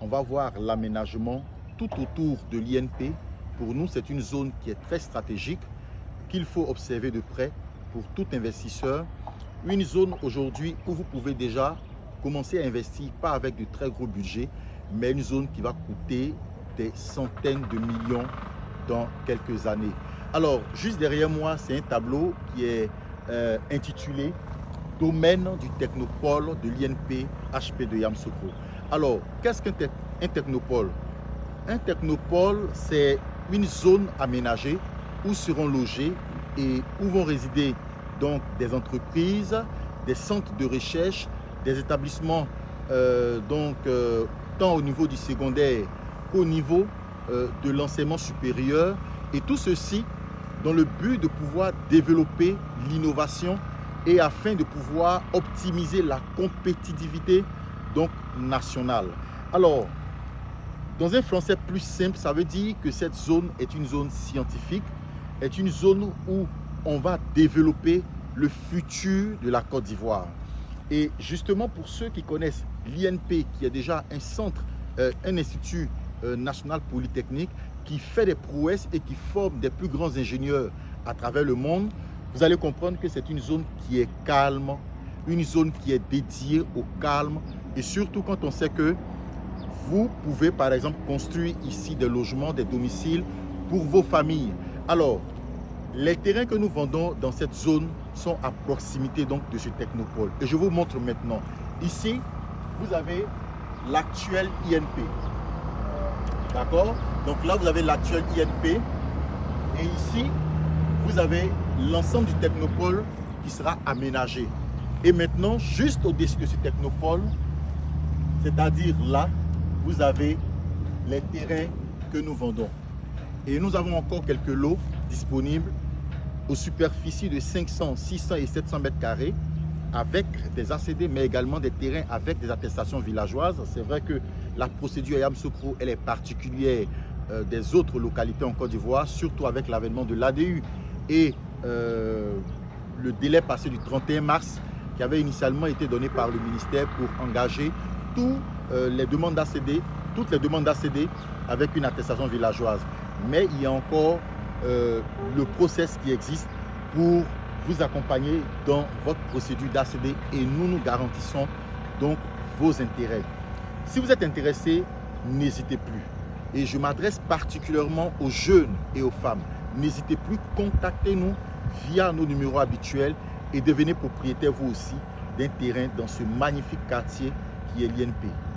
on va voir l'aménagement tout autour de l'INP. Pour nous, c'est une zone qui est très stratégique, qu'il faut observer de près pour tout investisseur. Une zone aujourd'hui où vous pouvez déjà commencer à investir, pas avec de très gros budgets, mais une zone qui va coûter des centaines de millions dans quelques années. Alors, juste derrière moi, c'est un tableau qui est intitulé « Domaine du technopole de l'INP HP de Yamoussoukro ». Alors, qu'est-ce qu'un technopole? Un technopole, c'est une zone aménagée où seront logés et où vont résider donc des entreprises, des centres de recherche, des établissements tant au niveau du secondaire qu'au niveau de l'enseignement supérieur, et tout ceci dans le but de pouvoir développer l'innovation et afin de pouvoir optimiser la compétitivité donc nationale. Alors, dans un français plus simple, ça veut dire que cette zone est une zone scientifique, est une zone où on va développer le futur de la Côte d'Ivoire. Et justement, pour ceux qui connaissent l'INP, qui est déjà un centre, un institut national polytechnique qui fait des prouesses et qui forme des plus grands ingénieurs à travers le monde, vous allez comprendre que c'est une zone qui est calme, une zone qui est dédiée au calme, et surtout quand on sait que vous pouvez par exemple construire ici des logements, des domiciles pour vos familles. Alors, les terrains que nous vendons dans cette zone sont à proximité donc de ce technopole. Et je vous montre maintenant. Ici, vous avez l'actuel INP. D'accord? Donc là, vous avez l'actuel INP. Et ici, vous avez l'ensemble du technopole qui sera aménagé. Et maintenant, juste au-dessus de ce technopole, c'est-à-dire là, vous avez les terrains que nous vendons. Et nous avons encore quelques lots disponibles aux superficies de 500, 600 et 700 mètres carrés avec des ACD, mais également des terrains avec des attestations villageoises. C'est vrai que la procédure à Yamoussoukro, elle est particulière des autres localités en Côte d'Ivoire, surtout avec l'avènement de l'ADU et le délai passé du 31 mars qui avait initialement été donné par le ministère pour engager toutes les demandes d'ACD avec une attestation villageoise. Mais il y a encore le process qui existe pour vous accompagner dans votre procédure d'ACD et nous garantissons donc vos intérêts. Si vous êtes intéressé, n'hésitez plus. Et je m'adresse particulièrement aux jeunes et aux femmes. N'hésitez plus, contactez-nous via nos numéros habituels et devenez propriétaire vous aussi d'un terrain dans ce magnifique quartier qui est l'INP.